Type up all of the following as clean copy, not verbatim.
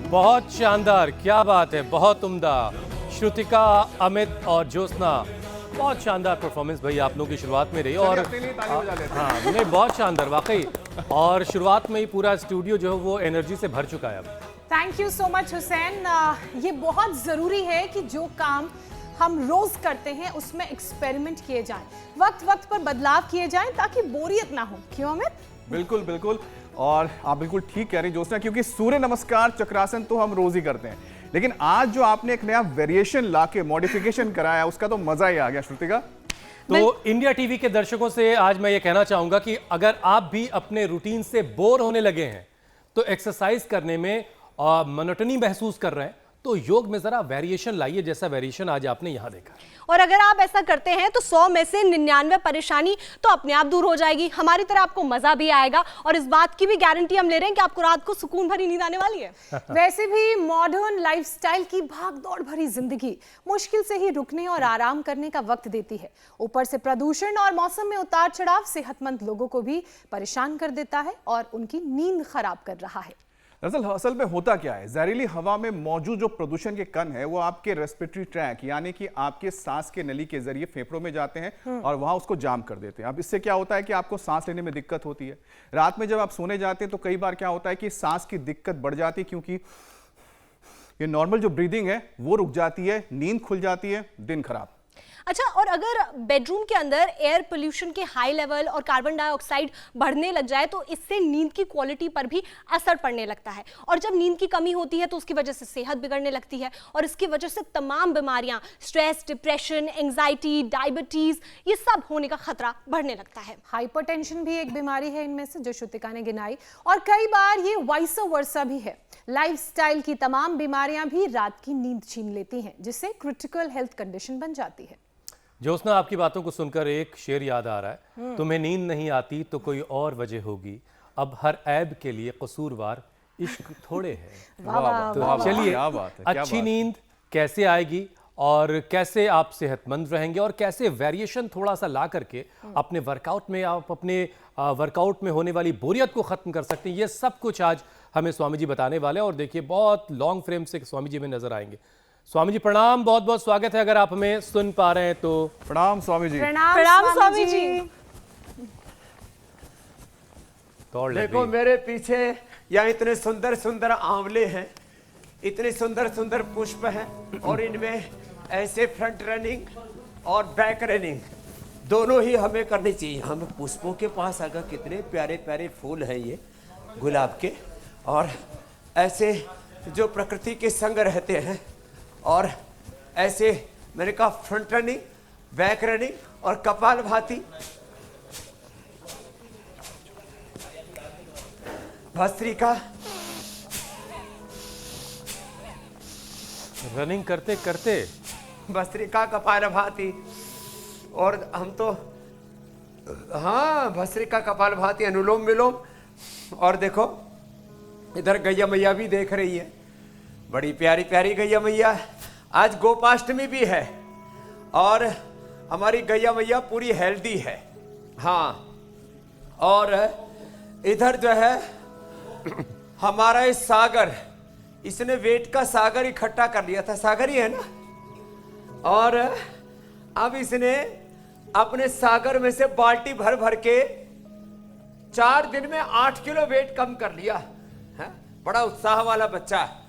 बहुत शानदार, क्या बात है, बहुत उम्दा। श्रुतिका, अमित और ज्योत्सना, बहुत शानदार परफॉर्मेंस भाई आप लोगों की शुरुआत में रही। और हाँ नहीं, बहुत शानदार वाकई। और शुरुआत में ही पूरा स्टूडियो जो है वो एनर्जी से भर चुका है अब। Thank you so much Hussain. ये बहुत ज़रूरी है कि जो काम हम रोज करते हैं उसमें एक्सपेरिमेंट किए जाएं, वक्त वक्त पर बदलाव किए जाएं ताकि बोरियत ना हो। क्यों अमित? बिल्कुल बिल्कुल, और आप बिल्कुल ठीक कह रही ज्योत्सना, क्योंकि सूर्य नमस्कार चक्रासन तो हम रोज ही करते हैं, लेकिन आज जो आपने एक नया वेरिएशन लाके मॉडिफिकेशन कराया उसका तो मजा ही आ गया। श्रुतिका, तो इंडिया टीवी के दर्शकों से आज मैं ये कहना चाहूंगा कि अगर आप भी अपने रूटीन से बोर होने लगे हैं, तो एक्सरसाइज करने में मोनोटनी महसूस कर रहे हैं, तो योग में जरा वेरिएशन लाइए, जैसा वेरिएशन आज आपने यहां देखा। और अगर आप ऐसा करते हैं तो 100 में से 99 परेशानी तो अपने आप दूर हो जाएगी। हमारी तरह आपको मजा भी आएगा और इस बात की भी गारंटी हम ले रहे हैं कि आपको रात को सुकून भरी नींद आने वाली है। वैसे भी मॉडर्न लाइफस्टाइल की भागदौड़ भरी जिंदगी मुश्किल से ही रुकने और आराम करने का वक्त देती है। ऊपर से प्रदूषण और मौसम में उतार चढ़ाव सेहतमंद लोगों को भी परेशान कर देता है और उनकी नींद खराब कर रहा है। दरअसल असल में होता क्या है, जहरीली हवा में मौजूद जो प्रदूषण के कण है वो आपके रेस्पिरेटरी ट्रैक यानी कि आपके सांस के नली के जरिए फेफड़ों में जाते हैं और वहां उसको जाम कर देते हैं। अब इससे क्या होता है कि आपको सांस लेने में दिक्कत होती है। रात में जब आप सोने जाते हैं तो कई बार क्या होता है कि सांस की दिक्कत बढ़ जाती है, क्योंकि ये नॉर्मल जो ब्रीदिंग है वो रुक जाती है, नींद खुल जाती है, दिन खराब। अच्छा, और अगर बेडरूम के अंदर एयर पोल्यूशन के हाई लेवल और कार्बन डाइऑक्साइड बढ़ने लग जाए तो इससे नींद की क्वालिटी पर भी असर पड़ने लगता है। और जब नींद की कमी होती है तो उसकी वजह से सेहत बिगड़ने लगती है और इसकी वजह से तमाम बीमारियां, स्ट्रेस, डिप्रेशन, एंजाइटी, डायबिटीज, ये सब होने का खतरा बढ़ने लगता है। हाइपरटेंशन भी एक बीमारी है इनमें से, जो श्रुतिका ने गिनाई, और कई बार ये वाइस वर्सा भी है। लाइफस्टाइल की तमाम बीमारियां भी रात की नींद छीन लेती हैं, जिससे क्रिटिकल हेल्थ कंडीशन बन जाती है। ज्योत्सना, आपकी बातों को सुनकर एक शेर याद आ रहा है। तुम्हें नींद नहीं आती तो कोई और वजह होगी, अब हर ऐब के लिए कसूरवार इश्क थोड़े है। तो चलिए, अच्छी नींद कैसे आएगी और कैसे आप सेहतमंद रहेंगे और कैसे वेरिएशन थोड़ा सा ला करके अपने वर्कआउट में आप अपने वर्कआउट में होने वाली बोरियत को खत्म कर सकते हैं, ये सब कुछ आज हमें स्वामी जी बताने वाले हैं। और देखिए, बहुत लॉन्ग फ्रेम से स्वामी जी में नजर आएंगे। स्वामी जी प्रणाम, बहुत बहुत स्वागत है। अगर आप हमें सुन पा रहे हैं तो प्रणाम स्वामी जी। प्रणाम स्वामी जी। देखो मेरे पीछे यहाँ इतने सुंदर सुंदर आंवले हैं, इतने सुंदर सुंदर पुष्प हैं, और इनमें ऐसे फ्रंट रनिंग और बैक रनिंग दोनों ही हमें करनी चाहिए। हम पुष्पों के पास अगर कितने प्यारे प्यारे फूल हैं ये गुलाब के, और ऐसे जो प्रकृति के संग रहते हैं, और ऐसे मैंने कहा फ्रंट रनिंग, बैक रनिंग और कपालभाति, भस्त्रिका। रनिंग करते करते भस्त्रिका, कपालभाति, और हम तो हाँ भस्त्रिका, कपालभाति, अनुलोम विलोम। और देखो इधर गैया मैया भी देख रही है, बड़ी प्यारी प्यारी गैया मैया। आज गोपाष्टमी भी है और हमारी गैया मैया पूरी हेल्दी है। हाँ, और इधर जो है हमारा इस सागर, इसने वेट का सागर इकट्ठा कर लिया था, सागर ही है ना, और अब इसने अपने सागर में से बाल्टी भर भर के 4 दिन में 8 किलो वेट कम कर लिया है। बड़ा उत्साह वाला बच्चा है।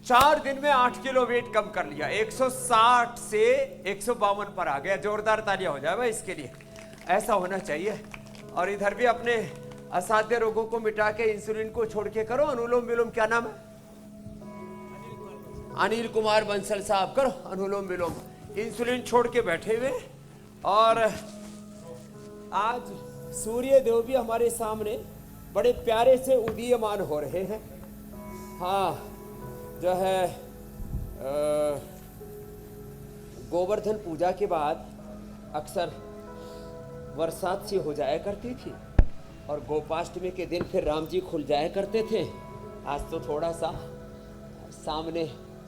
4 दिन में 8 किलो वेट कम कर लिया, 160 से 152 पर आ गया। जोरदार तालियां हो जाए भाई इसके लिए, ऐसा होना चाहिए। और इधर भी अपने असाध्य रोगों को मिटा के इंसुलिन को छोड़ के करो अनुलोम विलोम। क्या नाम है? अनिल कुमार बंसल साहब, करो अनुलोम विलोम। इंसुलिन छोड़ के बैठे हुए, और आज सूर्य देव भी हमारे सामने बड़े प्यारे से उदीयमान हो रहे हैं। हाँ, जो है गोवर्धन पूजा के बाद अक्सर बरसात सी हो जाया करती थी, और गोपाष्टमी के दिन फिर राम जी खुल जाया करते थे। आज तो थोड़ा सा सामने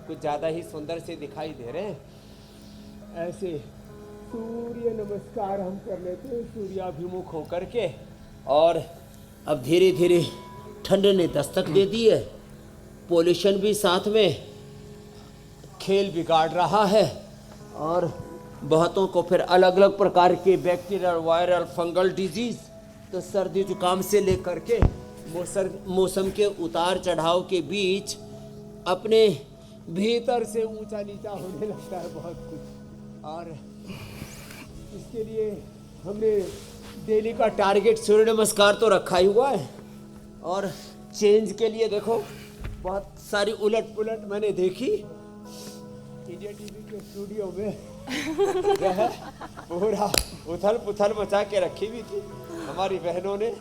कुछ ज़्यादा ही सुंदर से दिखाई दे रहे हैं। ऐसे सूर्य नमस्कार हम कर लेते हैं सूर्याभिमुख होकर के, और अब धीरे धीरे ठंड ने दस्तक दे दी है। पोल्यूशन भी साथ में खेल बिगाड़ रहा है और बहुतों को फिर अलग अलग प्रकार के बैक्टीरियल, वायरल, फंगल डिजीज, तो सर्दी जुकाम से लेकर के मौसम के उतार चढ़ाव के बीच अपने भीतर से ऊंचा नीचा होने लगता है बहुत कुछ। और इसके लिए हमने डेली का टारगेट सूर्य नमस्कार तो रखा ही हुआ है और चेंज के लिए देखो बहुत सारी उलट पुलट मैंने देखी इंडिया टीवी के स्टूडियो में पूरा उथल पुथल मचा के रखी हुई थी हमारी बहनों ने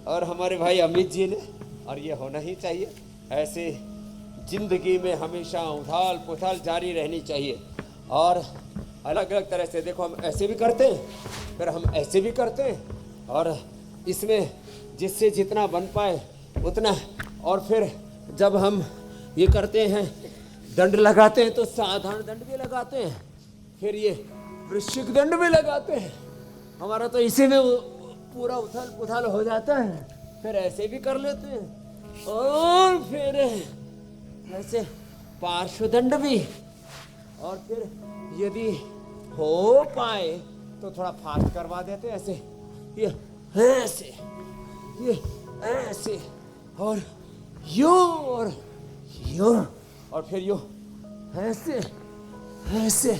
और हमारे भाई अमित जी ने। और ये होना ही चाहिए, ऐसे जिंदगी में हमेशा उथल पुथल जारी रहनी चाहिए। और अलग अलग तरह से देखो, हम ऐसे भी करते हैं फिर हम ऐसे भी करते हैं और इसमें जिससे जितना बन पाए उतना। और फिर जब हम ये करते हैं दंड लगाते हैं तो साधारण दंड भी लगाते हैं, फिर ये वृश्चिक दंड भी लगाते हैं। हमारा तो इसी में पूरा उथल पुथल हो जाता है। फिर ऐसे भी कर लेते हैं और फिर ऐसे पार्श्वदंड भी। और फिर यदि हो पाए तो थोड़ा फास्ट करवा देते हैं, ऐसे ये ऐसे ये ऐसे और यूं और यूं और फिर यूं ऐसे ऐसे।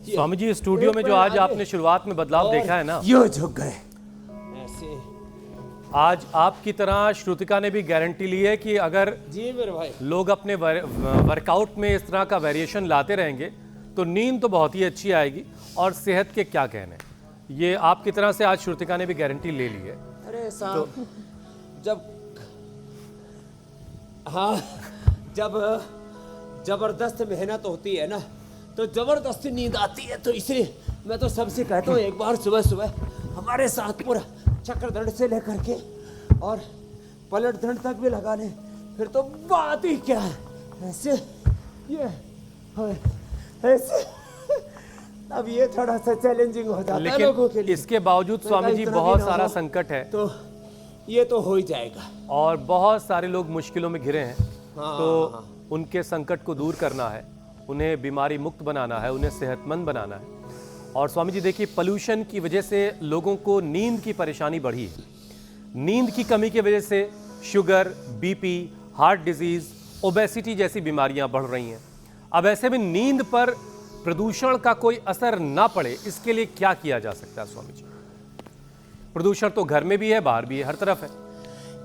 स्वामी जी, स्टूडियो में जो आज आपने शुरुआत में बदलाव देखा है ना, यूं झुक गए ऐसे। आज आपकी तरह श्रुतिका ने भी गारंटी ली है कि अगर जी मेरे भाई लोग अपने वर्कआउट में इस तरह का वेरिएशन लाते रहेंगे तो नींद तो बहुत ही अच्छी आएगी और सेहत के क्या कहने। ये आपकी तरह से आज श्रुतिका ने भी गारंटी ले ली है। अरे साहब जब हाँ जब जबरदस्त मेहनत होती है ना तो जबरदस्ती नींद आती है। तो इसलिए मैं तो सबसे कहता हूँ एक बार सुबह सुबह हमारे साथ पूरा चक्र दंड से लेकर के और पलट दंड तक भी लगा लें, फिर तो बात ही क्या है। ऐसे ये ऐसे अब ये थोड़ा सा चैलेंजिंग हो जाता है लोगों के लेकिन लिए। इसके बावजूद स्वामी जी बहुत सारा संकट है तो ये तो हो ही जाएगा और बहुत सारे लोग मुश्किलों में घिरे हैं। हाँ, तो उनके संकट को दूर करना है, उन्हें बीमारी मुक्त बनाना है, उन्हें सेहतमंद बनाना है। और स्वामी जी देखिए, पोल्यूशन की वजह से लोगों को नींद की परेशानी बढ़ी है। नींद की कमी की वजह से sugar, BP, heart disease, obesity जैसी बीमारियां बढ़ रही हैं। अब ऐसे में नींद पर प्रदूषण का कोई असर ना पड़े, इसके लिए क्या किया जा सकता है स्वामी जी? प्रदूषण तो घर में भी है, बाहर भी है, हर तरफ है।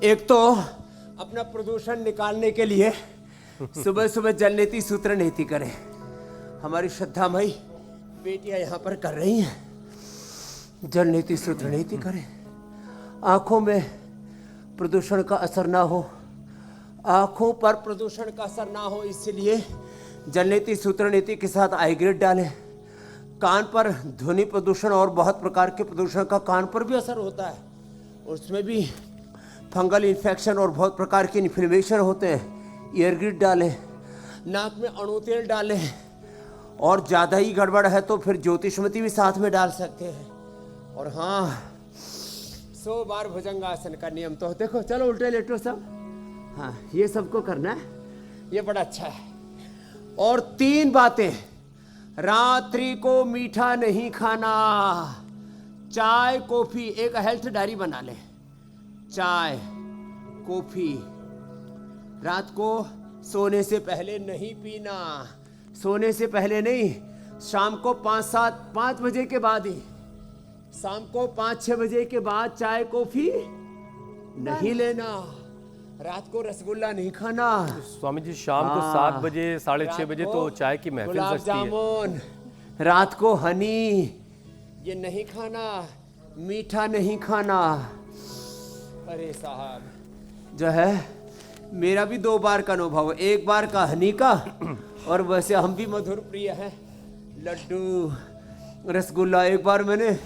एक तो अपना प्रदूषण निकालने के लिए सुबह सुबह जल नीति सूत्र नीति करें। हमारी श्रद्धामयी बेटियां यहाँ पर कर रही हैं, जल नीति सूत्र नीति करें। आंखों में प्रदूषण का असर ना हो, आंखों पर प्रदूषण का असर ना हो, इसलिए जल नीति सूत्र नीति के साथ आई ग्रेड डालें। कान पर ध्वनि प्रदूषण और बहुत प्रकार के प्रदूषण का कान पर भी असर होता है, उसमें भी फंगल इन्फेक्शन और बहुत प्रकार के इन्फ्लेमेशन होते हैं। ईयर ग्रिड डालें, नाक में अणु तेल डालें और ज़्यादा ही गड़बड़ है तो फिर ज्योतिषमती भी साथ में डाल सकते हैं। और हाँ, 100 बार भुजंगासन का नियम तो देखो, चलो उल्टे लेटो सब, हाँ ये सबको करना है, ये बड़ा अच्छा है। और 3 बातें, रात्रि को मीठा नहीं खाना, चाय कॉफी, एक हेल्थ डायरी बना लें, चाय कॉफी रात को सोने से पहले नहीं पीना, सोने से पहले नहीं, शाम को 5 बजे के बाद ही, शाम को 5-6 बजे के बाद चाय कॉफी नहीं लेना, रात को रसगुल्ला नहीं खाना। स्वामी जी शाम को 7 बजे 6:30 बजे तो चाय की महफिल गुलाब सजती है। जामुन, रात को हनी ये नहीं खाना, मीठा नहीं खाना। अरे साहब जो है, मेरा भी 2 बार का अनुभव, 1 बार का हनी का और वैसे हम भी मधुर प्रिय हैं, लड्डू रसगुल्ला। एक बार मैंने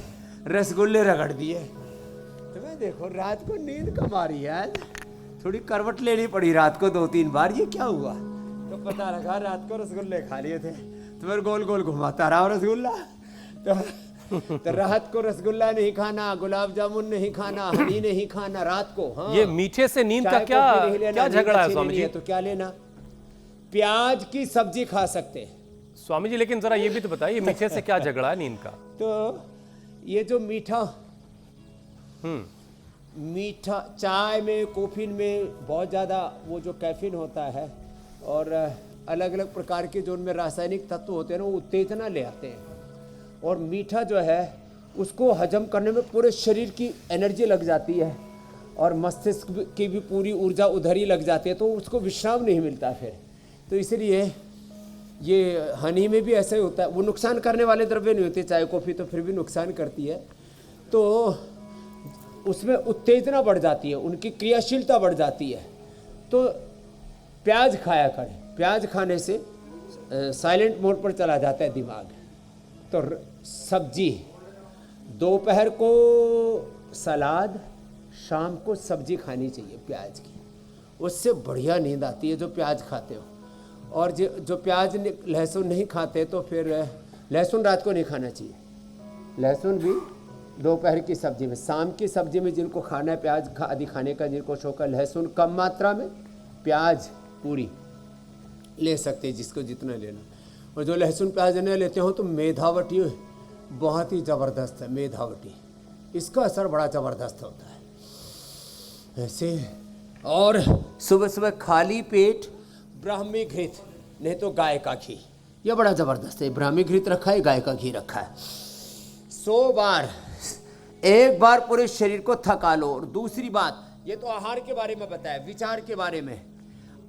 रसगुल्ले रगड़ दिए, तो मैं देखो रात को नींद कम आ रही है, थोड़ी करवट लेनी पड़ी रात को 2-3 बार। ये क्या हुआ तो पता लगा रात को रसगुल्ले खा लिए थे, तो फिर गोल गोल घुमाता रहा रसगुल्ला। तो रात को रसगुल्ला नहीं खाना, गुलाब जामुन नहीं खाना, हनी नहीं खाना रात को। हाँ, ये मीठे से नींद का क्या झगड़ा है स्वामी जी? तो क्या लेना, प्याज की सब्जी खा सकते हैं। स्वामी जी लेकिन जरा ये भी तो बताइए मीठे से क्या झगड़ा है नींद का? तो ये जो मीठा मीठा चाय में, कॉफी में बहुत ज़्यादा वो जो कैफीन होता है और अलग अलग प्रकार के जो उनमें रासायनिक तत्व होते हैं ना, वो उत्तेजना ले आते हैं। और मीठा जो है उसको हजम करने में पूरे शरीर की एनर्जी लग जाती है और मस्तिष्क की भी पूरी ऊर्जा उधर ही लग जाती है, तो उसको विश्राम नहीं मिलता फिर। तो इसलिए ये हनी में भी ऐसा ही होता है। वो नुकसान करने वाले द्रव्य नहीं होते, चाय कॉफ़ी तो फिर भी नुकसान करती है, तो उसमें उत्तेजना बढ़ जाती है, उनकी क्रियाशीलता बढ़ जाती है। तो प्याज खाया करें, प्याज खाने से साइलेंट मोड पर चला जाता है दिमाग। तो सब्जी, दोपहर को सलाद, शाम को सब्जी खानी चाहिए प्याज की, उससे बढ़िया नींद आती है जो प्याज खाते हो। और जो प्याज लहसुन नहीं खाते तो फिर लहसुन रात को नहीं खाना चाहिए, लहसुन भी दोपहर की सब्जी में, शाम की सब्जी में जिनको खाना है प्याज आदि खाने का, जिनको शौक है, लहसुन कम मात्रा में, प्याज पूरी ले सकते हैं जिसको जितना लेना। और जो लहसुन प्याज नहीं लेते हो तो मेधावटी बहुत ही ज़बरदस्त है, मेधावटी, इसका असर बड़ा ज़बरदस्त होता है ऐसे। और सुबह सुबह खाली पेट ब्राह्मी घृत, नहीं तो गाय का घी, यह बड़ा ज़बरदस्त है। ब्राह्मी घृत रखा है, गाय का घी रखा है। 100 बार, एक बार पूरे शरीर को थका लो। और दूसरी बात, ये तो आहार के बारे में बताया, विचार के बारे में,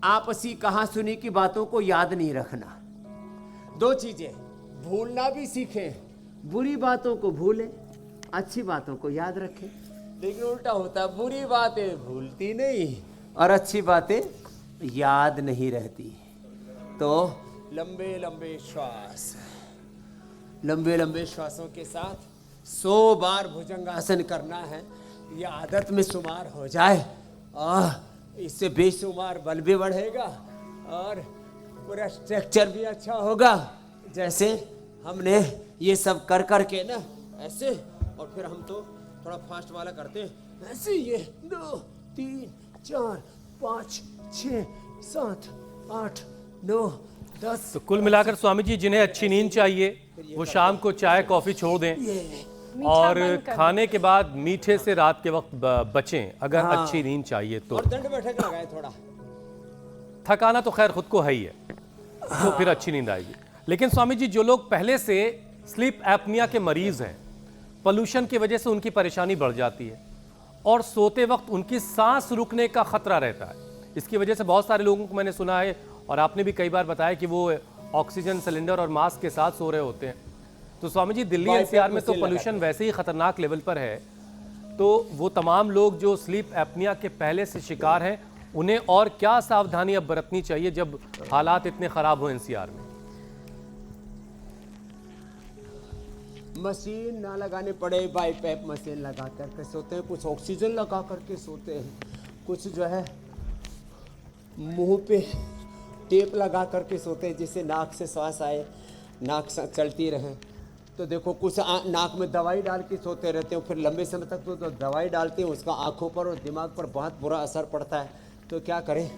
आपसी कहा सुनी की बातों को याद नहीं रखना। 2 चीजें, भूलना भी सीखें, बुरी बातों को भूलें, अच्छी बातों को याद रखें। लेकिन उल्टा होता है, बुरी बातें भूलती नहीं और अच्छी बातें याद नहीं रहती। तो लंबे लंबे श्वास, लंबे लंबे श्वासों के साथ 100 बार भुजंगासन करना है। ये आदत में शुमार हो जाए, इससे बेशुमार बल भी बढ़ेगा और पूरा स्ट्रक्चर भी अच्छा होगा। जैसे हमने ये सब कर कर के ना ऐसे, और फिर हम तो थोड़ा फास्ट वाला करते हैं ऐसे, ये 2 3 4 5 6 7 8 9 10। तो कुल मिलाकर स्वामी जी जिन्हें अच्छी नींद चाहिए वो शाम को चाय कॉफी छोड़ दें और खाने के बाद मीठे से रात के वक्त बचें अगर अच्छी नींद चाहिए तो। और दंड बैठक लगाएं थोड़ा। थकाना तो खैर खुद को है ही है, तो फिर अच्छी नींद आएगी। लेकिन स्वामी जी जो लोग पहले से स्लीप एपनिया के मरीज हैं, पोल्यूशन की वजह से उनकी परेशानी बढ़ जाती है और सोते वक्त उनकी सांस रुकने का खतरा रहता है। इसकी वजह से बहुत सारे लोगों को मैंने सुना है और आपने भी कई बार बताया कि वो ऑक्सीजन सिलेंडर और मास्क के साथ सो रहे होते हैं। तो स्वामी जी दिल्ली एनसीआर में तो पोल्यूशन वैसे ही खतरनाक लेवल पर है, तो वो तमाम लोग जो स्लीप एपनिया के पहले से शिकार हैं उन्हें और क्या सावधानी अब बरतनी चाहिए जब हालात इतने खराब हो एनसीआर में? मशीन ना लगाने पड़े, बाईपैप मशीन लगा करके सोते हैं, कुछ ऑक्सीजन लगा करके सोते हैं, कुछ जो है मुंह पे टेप लगा करके सोते हैं जिससे नाक से श्वास आए, नाक चलती रहे। तो देखो कुछ नाक में दवाई डाल के सोते रहते हैं, फिर लंबे समय तक तो दवाई डालते हैं, उसका आँखों पर और दिमाग पर बहुत बुरा असर पड़ता है। तो क्या करें,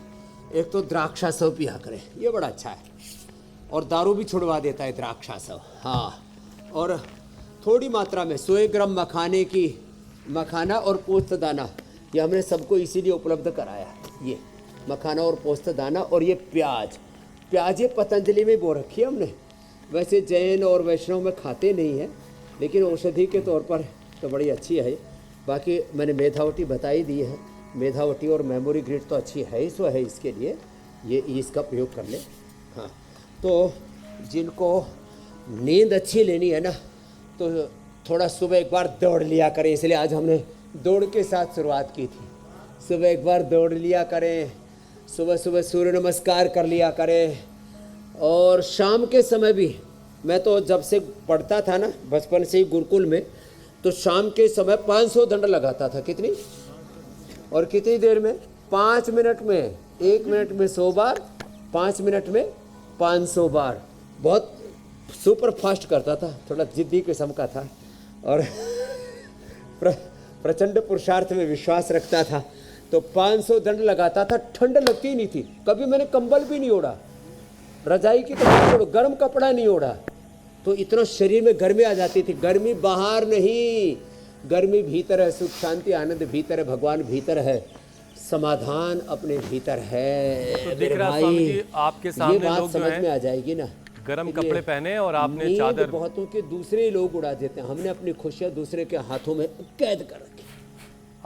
एक तो द्राक्षासव पिया करें, ये बड़ा अच्छा है, और दारू भी छुड़वा देता है द्राक्षासव। हाँ, और थोड़ी मात्रा में 100 ग्राम मखाना और पोस्त दाना, ये हमने सबको इसीलिए उपलब्ध कराया। ये मखाना और पोस्त दाना और ये प्याज ये पतंजलि में बो रखी है हमने। वैसे जैन और वैष्णव में खाते नहीं हैं, लेकिन औषधि के तौर पर तो बड़ी अच्छी है। बाकी मैंने मेधावटी बताई दी है, मेधावटी और मेमोरी ग्रिड तो अच्छी है ही सो है इसके लिए, ये इसका प्रयोग कर ले। हाँ, तो जिनको नींद अच्छी लेनी है ना, तो थोड़ा सुबह एक बार दौड़ लिया करें। इसलिए आज हमने दौड़ के साथ शुरुआत की थी। सुबह एक बार दौड़ लिया करें, सुबह सुबह सूर्य नमस्कार कर लिया करें। और शाम के समय भी, मैं तो जब से पढ़ता था ना बचपन से ही गुरुकुल में, तो शाम के समय 500 दंड लगाता था। कितनी और कितनी देर में? 5 मिनट में, 1 मिनट में 100 बार, 5 मिनट में 500 बार। बहुत सुपर फास्ट करता था, थोड़ा जिद्दी किस्म का था और प्रचंड पुरुषार्थ में विश्वास रखता था। तो 500 दंड लगाता था, ठंड लगती ही नहीं थी, कभी मैंने कंबल भी नहीं ओढ़ा। रजाई की तो बात छोड़ो, गर्म कपड़ा नहीं ओढ़ा तो इतना शरीर में गर्मी आ जाती थी। गर्मी बाहर नहीं, गर्मी भीतर है, सुख शांति आनंद भीतर है, भगवान भीतर है, समाधान अपने भीतर है। तो दिख मेरे रहा है भाई, स्वामी जी आपके ये सामने बात लोग जो समझ हैं में आ जाएगी ना। गर्म ये कपड़े पहने और आपने नींद चादर। बहुतों के दूसरे लोग उड़ा देते हैं, हमने अपनी खुशियां दूसरे के हाथों में कैद कर रखी।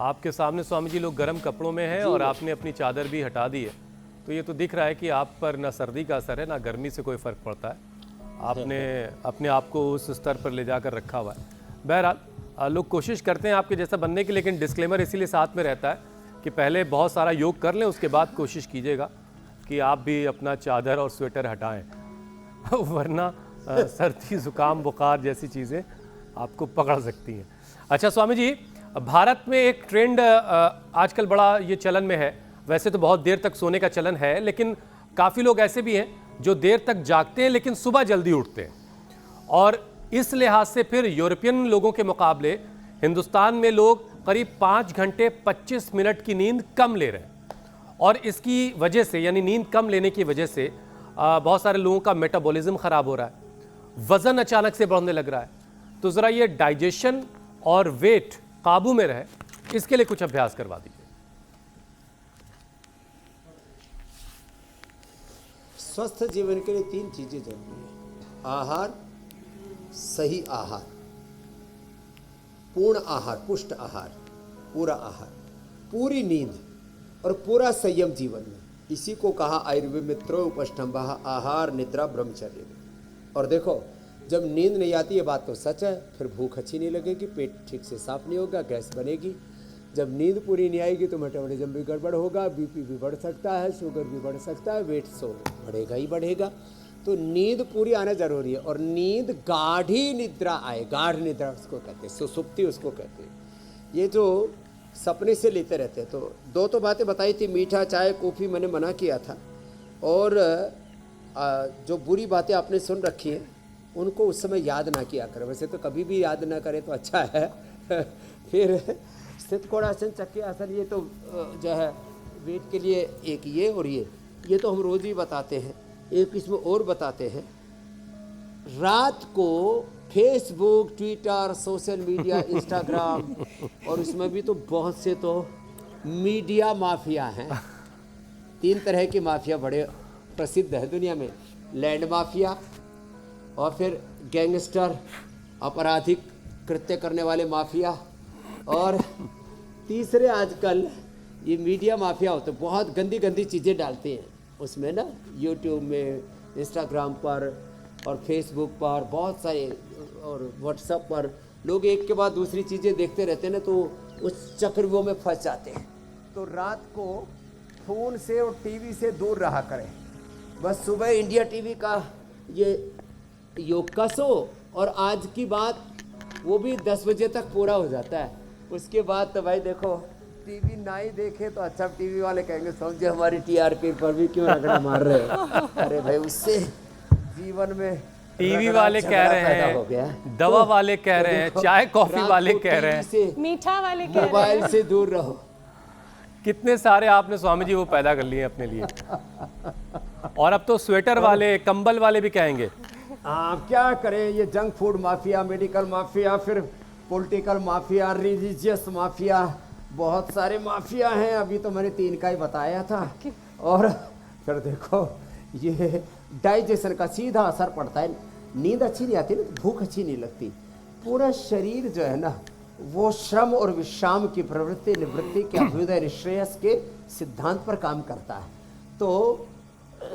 आपके सामने स्वामी जी लोग गर्म कपड़ों में हैं और आपने अपनी चादर भी हटा दी है। तो ये तो दिख रहा है कि आप पर ना सर्दी का असर है ना गर्मी से कोई फर्क पड़ता है। आपने अपने आप को उस स्तर पर ले जाकर रखा हुआ है। बहरहाल लोग कोशिश करते हैं आपके जैसा बनने की, लेकिन डिस्क्लेमर इसीलिए साथ में रहता है कि पहले बहुत सारा योग कर लें, उसके बाद कोशिश कीजिएगा कि आप भी अपना चादर और स्वेटर हटाएं वरना सर्दी जुकाम बुखार जैसी चीज़ें आपको पकड़ सकती हैं। अच्छा स्वामी जी, भारत में एक ट्रेंड आजकल बड़ा ये चलन में है। वैसे तो बहुत देर तक सोने का चलन है, लेकिन काफ़ी लोग ऐसे भी हैं जो देर तक जागते हैं लेकिन सुबह जल्दी उठते हैं। और इस लिहाज से फिर यूरोपियन लोगों के मुकाबले हिंदुस्तान में लोग करीब 5 घंटे 25 मिनट की नींद कम ले रहे हैं। और इसकी वजह से, यानी नींद कम लेने की वजह से बहुत सारे लोगों का मेटाबॉलिज्म ख़राब हो रहा है, वज़न अचानक से बढ़ने लग रहा है। तो ज़रा ये डाइजेशन और वेट काबू में रहे, इसके लिए कुछ अभ्यास करवा दीजिए। स्वस्थ जीवन के लिए 3 चीजें जरूरी है: आहार, सही आहार, पूर्ण आहार, पुष्ट आहार, पूरा आहार, पूरी नींद और पूरा संयम जीवन में। इसी को कहा आयुर्वेद में त्रयोपष्टम्भः आहार निद्रा ब्रह्मचर्य। और देखो, जब नींद नहीं आती, ये बात तो सच है, फिर भूख अच्छी नहीं लगेगी, पेट ठीक से साफ नहीं होगा, गैस बनेगी। जब नींद पूरी नहीं आएगी तो मेटाबॉलिज्म भी गड़बड़ होगा, बीपी भी बढ़ सकता है, शुगर भी बढ़ सकता है, वेट सो बढ़ेगा ही बढ़ेगा। तो नींद पूरी आना जरूरी है। और नींद गाढ़ी निद्रा आए, गाढ़ निद्रा उसको कहते हैं, सुसुप्ति उसको कहते हैं। ये जो सपने से लेते रहते हैं, तो 2 तो बातें बताई थी, मीठा चाय कॉफ़ी मैंने मना किया था, और जो बुरी बातें आपने सुन रखी हैं उनको उस समय याद ना किया करें। वैसे तो कभी भी याद ना करें तो अच्छा है। फिर स्थित कोणासन चक्की आसन, ये तो जो है वेट के लिए एक ये, और ये तो हम रोज़ ही बताते हैं। एक इसमें और बताते हैं, रात को Facebook, Twitter, social media, Instagram, और उसमें भी तो बहुत से तो मीडिया माफिया हैं। 3 तरह के माफिया बड़े प्रसिद्ध है दुनिया में: लैंड माफिया, और फिर गैंगस्टर, आपराधिक कृत्य करने वाले माफिया, और तीसरे आजकल ये मीडिया माफिया होते, बहुत गंदी गंदी चीज़ें डालते हैं उसमें ना, यूट्यूब में, इंस्टाग्राम पर और फेसबुक पर, बहुत सारे, और व्हाट्सएप पर लोग एक के बाद दूसरी चीज़ें देखते रहते हैं ना, तो उस चक्रव्यूह में फंस जाते हैं। तो रात को फ़ोन से और टीवी से दूर रहा करें। बस सुबह इंडिया टीवी का ये योग का शो, और आज की बात वो भी 10 बजे तक पूरा हो जाता है। उसके बाद तो भाई देखो, टीवी ना ही देखे तो अच्छा, टीवी वाले कहेंगे समझे हमारी टीआरपी पर भी क्यों रगड़ा मार रहे हो। अरे भाई, उससे जीवन में टीवी वाले कह रहे हैं, दवा वाले कह रहे हैं, चाय कॉफी वाले कह रहे हैं, मीठा वाले कह रहे हैं, मोबाइल से दूर रहो। कितने सारे आपने स्वामी जी वो पैदा कर लिए अपने लिए। और अब तो स्वेटर वाले, कंबल वाले भी कहेंगे। आप क्या करें, ये junk food mafia, medical mafia, फिर पॉलिटिकल माफिया, रिलीजियस माफिया, बहुत सारे माफिया हैं। अभी तो मैंने 3 का ही बताया था। और फिर देखो, ये डाइजेशन का सीधा असर पड़ता है। नींद अच्छी नहीं आती ना, भूख अच्छी नहीं लगती, पूरा शरीर जो है ना, वो श्रम और विश्राम की प्रवृत्ति निवृत्ति के अभ्युदय निश्रेयस के सिद्धांत पर काम करता है। तो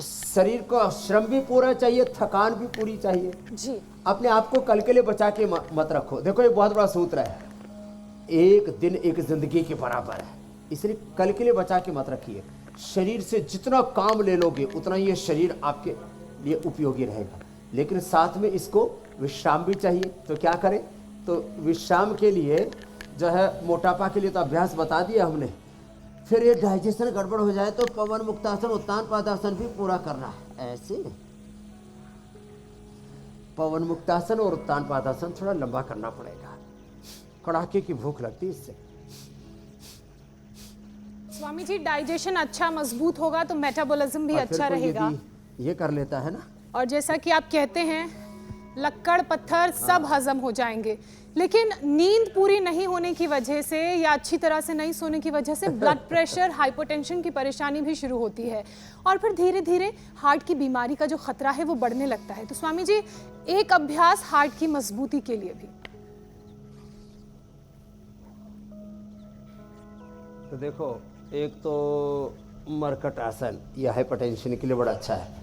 शरीर को श्रम भी पूरा चाहिए, थकान भी पूरी चाहिए जी। अपने आप को कल के लिए बचा के मत रखो। देखो, ये बहुत बड़ा सूत्र है, एक दिन एक जिंदगी के बराबर है, इसलिए कल के लिए बचा के मत रखिए। शरीर से जितना काम ले लोगे उतना ये शरीर आपके लिए उपयोगी रहेगा, लेकिन साथ में इसको विश्राम भी चाहिए। तो क्या करें, तो विश्राम के लिए जो है, मोटापा के लिए तो अभ्यास बता दिया हमने। फिर ये डाइजेशन गड़बड़ हो जाए तो पवन मुक्तासन, उत्तान पादासन भी पूरा करना है। ऐसे पवन मुक्तासन और उत्तान पादासन थोड़ा लंबा करना पड़ेगा, कड़ाके की भूख लगती है इससे। स्वामी जी, डाइजेशन अच्छा मजबूत होगा तो मेटाबॉलिज्म भी अच्छा रहेगा। ये कर लेता है ना। और जैसा कि आप कहते हैं लक्कड़ पत्थर सब हजम हो जाएंगे, लेकिन नींद पूरी नहीं होने की वजह से या अच्छी तरह से नहीं सोने की वजह से ब्लड प्रेशर, हाइपरटेंशन की परेशानी भी शुरू होती है और फिर धीरे धीरे हार्ट की बीमारी का जो खतरा है वो बढ़ने लगता है। तो स्वामी जी, एक अभ्यास हार्ट की मजबूती के लिए भी। तो देखो, एक तो मरकट आसन, यह हाइपरटेंशन के लिए बड़ा अच्छा है।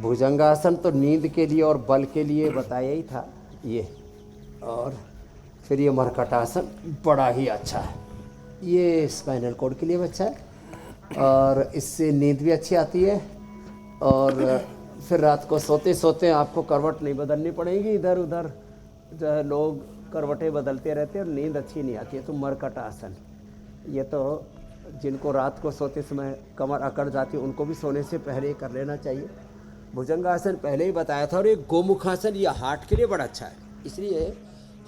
भुजंगासन तो नींद के लिए और बल के लिए बताया ही था ये। और फिर ये मरकट आसन बड़ा ही अच्छा है, ये स्पाइनल कॉर्ड के लिए भी अच्छा है और इससे नींद भी अच्छी आती है। और फिर रात को सोते सोते आपको करवट नहीं बदलनी पड़ेगी, इधर उधर जो है लोग करवटें बदलते रहते हैं और नींद अच्छी नहीं आती है। तो मरकट आसन, ये तो जिनको रात को सोते समय कमर अकड़ जाती है उनको भी सोने से पहले ही कर लेना चाहिए। भुजंगासन पहले ही बताया था। और ये गोमुखासन, ये हार्ट के लिए बड़ा अच्छा है, इसलिए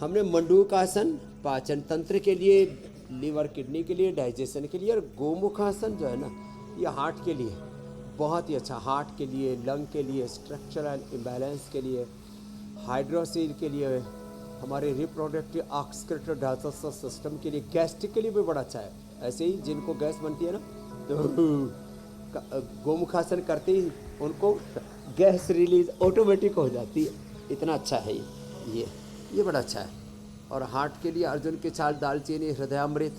हमने मंडूकासन पाचन तंत्र के लिए, लीवर किडनी के लिए, डाइजेशन के लिए। और गोमुखासन जो है ना, ये हार्ट के लिए बहुत ही अच्छा, हार्ट के लिए, लंग के लिए, स्ट्रक्चरल इम्बैलेंस के लिए, हाइड्रोसिल के लिए, हमारे रिप्रोडक्टिव ऑक्सीक्रेटरी डाइजेस्टिव सिस्टम के लिए, गैस्ट्रिक के लिए भी बड़ा अच्छा है। ऐसे ही जिनको गैस बनती है ना, तो गोमुखासन करते ही उनको गैस रिलीज ऑटोमेटिक हो जाती है। इतना अच्छा है ये बड़ा अच्छा है। और हार्ट के लिए अर्जुन की चाल, दालचीनी, हृदयामृत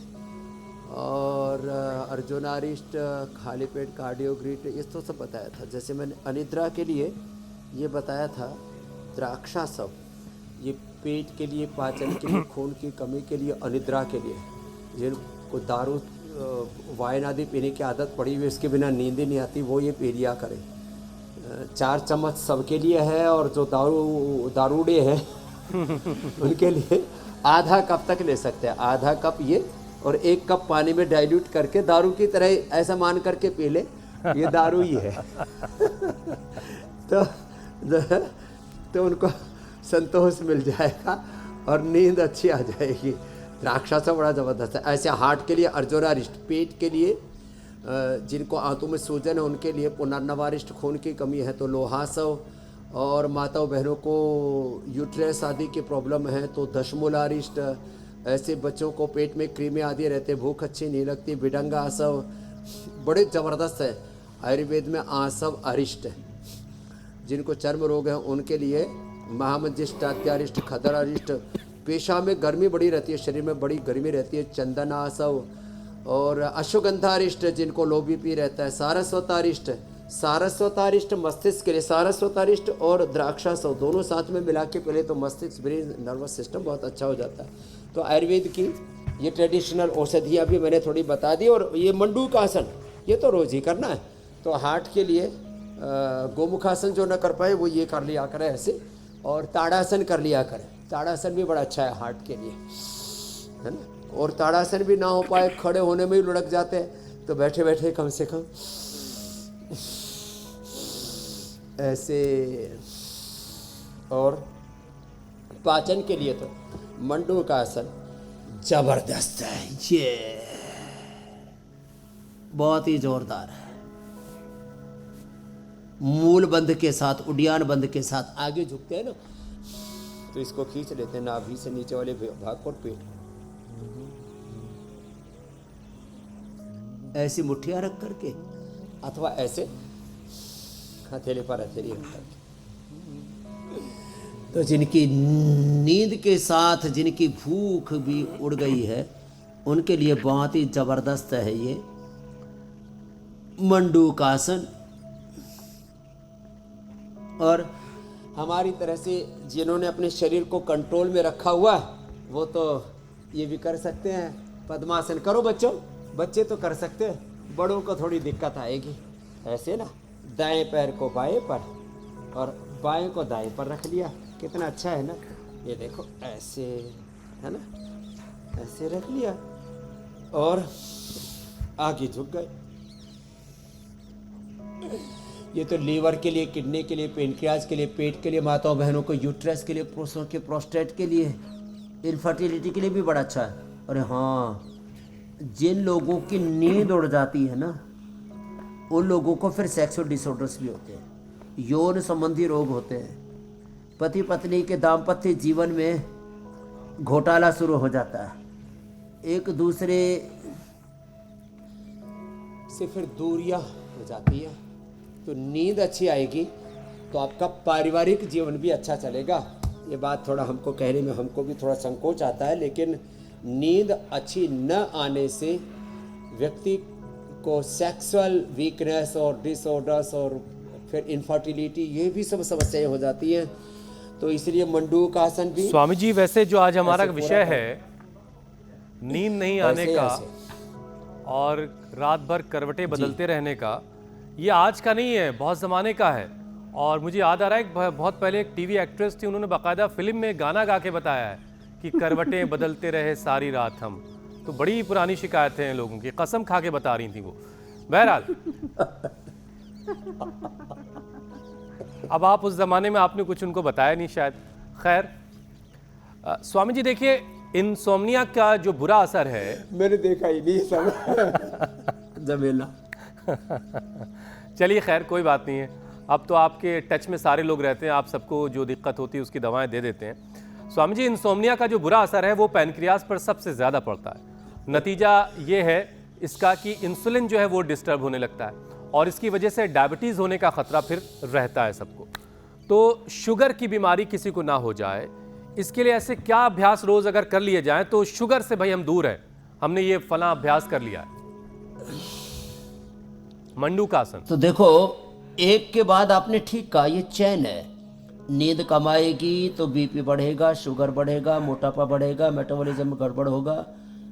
और अर्जुनारिष्ट, खाली पेट, कार्डियोग्रीट, ये तो सब बताया था। जैसे मैंने अनिद्रा के लिए ये बताया था द्राक्षासव, ये पेट के लिए, पाचन के लिए, खून की कमी के लिए, अनिद्रा के लिए। जिनको दारू वाइन आदि पीने की आदत पड़ी हुई, इसके बिना नींद ही नहीं आती, वो ये पी लिया करें। 4 चम्मच सबके लिए है और जो दारूड़े हैं उनके लिए आधा कप तक ले सकते हैं। आधा कप ये और 1 कप पानी में डाइल्यूट करके दारू की तरह ऐसा मान करके पी ले, ये दारू ही है। तो उनको संतोष मिल जाएगा और नींद अच्छी आ जाएगी। द्राक्षासव बड़ा ज़बरदस्त है। ऐसे हार्ट के लिए अर्जुनारिष्ट, पेट के लिए जिनको आंतों में सूजन है उनके लिए पुनर्नवारिष्ट, खून की कमी है तो लोहासव, और माताओं बहनों को यूट्रस आदि की प्रॉब्लम है तो दशमूलारिष्ट, ऐसे बच्चों को पेट में क्रीमें आदि रहते, भूख अच्छी नहीं लगती, विडंगा आसव बड़े ज़बरदस्त है। आयुर्वेद में आसव अरिष्ट है। जिनको चर्म रोग है उनके लिए महामंजिष्ट, अत्यारिष्ट, खदरारिष्ट, पेशाब में गर्मी बड़ी रहती है, शरीर में बड़ी गर्मी रहती है, चंदन आसव, और अश्वगंधारिष्ट जिनको लो बीपी रहता है, सारस्वतारिष्ट, सारस्वतारिष्ट मस्तिष्क के लिए, सारस्वतारिष्ट और द्राक्षासव दोनों साथ में मिला के पहले तो मस्तिष्क, ब्रेन, नर्वस सिस्टम बहुत अच्छा हो जाता है। तो आयुर्वेद की ये ट्रेडिशनल औषधियाँ भी मैंने थोड़ी बता दी। और ये मंडूकासन ये तो रोज़ ही करना है। तो हार्ट के लिए गोमुखासन जो न कर पाए वो ये कर लिया करें ऐसे, और ताड़ासन कर लिया करें। ताड़ासन भी बड़ा अच्छा है हार्ट के लिए, है ना। और ताड़ासन भी ना हो पाए, खड़े होने में ही लुढ़क जाते हैं, तो बैठे बैठे कम से कम ऐसे। और पाचन के लिए तो मंडूकासन जबरदस्त है, ये बहुत ही जोरदार है। मूल बंध के साथ, उड्डयन बंध के साथ आगे झुकते हैं ना, तो इसको खींच लेते हैं नाभि से नीचे वाले भाग को, पेट ऐसी मुट्ठियां रख करके अथवा ऐसे हथेली पर हथेली रख करके। तो जिनकी नींद के साथ जिनकी भूख भी उड़ गई है उनके लिए बहुत ही जबरदस्त है ये मंडूकासन। और हमारी तरह से जिन्होंने अपने शरीर को कंट्रोल में रखा हुआ वो तो ये भी कर सकते हैं। पद्मासन करो बच्चों, बच्चे तो कर सकते हैं, बड़ों को थोड़ी दिक्कत आएगी। ऐसे ना, दाएं पैर को बाएं पर और बाएं को दाएं पर रख लिया, कितना अच्छा है ना। ये देखो ऐसे, है ना, ऐसे रख लिया और आगे झुक गए। ये तो लीवर के लिए, किडनी के लिए, पेनक्रियाज के लिए, पेट के लिए, माताओं बहनों को यूट्रस के लिए, पुरुषों के प्रोस्टेट के लिए, इनफर्टिलिटी के लिए भी बड़ा अच्छा है। और हाँ, जिन लोगों की नींद उड़ जाती है ना उन लोगों को फिर सेक्सुअल डिसऑर्डर्स भी होते हैं। यौन संबंधी रोग होते हैं, पति पत्नी के दाम्पत्य जीवन में घोटाला शुरू हो जाता है, एक दूसरे से फिर दूरियां हो जाती है। तो नींद अच्छी आएगी तो आपका पारिवारिक जीवन भी अच्छा चलेगा। ये बात थोड़ा हमको कहने में हमको भी थोड़ा संकोच आता है, लेकिन नींद अच्छी न आने से व्यक्ति को सेक्सुअल वीकनेस और डिसऑर्डर्स और फिर इनफर्टिलिटी, ये भी सब समस्याएं हो जाती हैं। तो इसलिए मंडूक आसन भी। स्वामी जी, वैसे जो आज हमारा विषय है नींद नहीं आने का और रात भर करवटें बदलते रहने का, ये आज का नहीं है, बहुत ज़माने का है। और मुझे याद आ रहा है बहुत पहले एक टीवी एक्ट्रेस थी, उन्होंने बाकायदा फिल्म में गाना गा के बताया है कि करवटें बदलते रहे सारी रात हम। तो बड़ी पुरानी शिकायतें हैं लोगों की, कसम खा के बता रही थी वो। बहरहाल अब आप उस ज़माने में आपने कुछ उनको बताया नहीं शायद। खैर स्वामी जी, देखिए इंसोम्निया का जो बुरा असर है, मैंने देखा ही नहीं सब जमेला। चलिए खैर कोई बात नहीं है, अब तो आपके टच में सारे लोग रहते हैं, आप सबको जो दिक्कत होती है उसकी दवाएं दे देते हैं। स्वामी जी, इंसोम्निया का जो बुरा असर है वो पैनक्रियाज पर सबसे ज़्यादा पड़ता है। नतीजा ये है इसका कि इंसुलिन जो है वो डिस्टर्ब होने लगता है और इसकी वजह से डायबिटीज़ होने का ख़तरा फिर रहता है सबको। तो शुगर की बीमारी किसी को ना हो जाए, इसके लिए ऐसे क्या अभ्यास रोज़ अगर कर लिए जाएं तो शुगर से भाई हम दूर हैं, हमने ये फला अभ्यास कर लिया है। मंडूकासन। तो देखो, एक के बाद आपने ठीक कहा, ये चैन है। नींद कम आएगी तो बीपी बढ़ेगा, शुगर बढ़ेगा, मोटापा बढ़ेगा, मेटाबॉलिज्म में गड़बड़ होगा।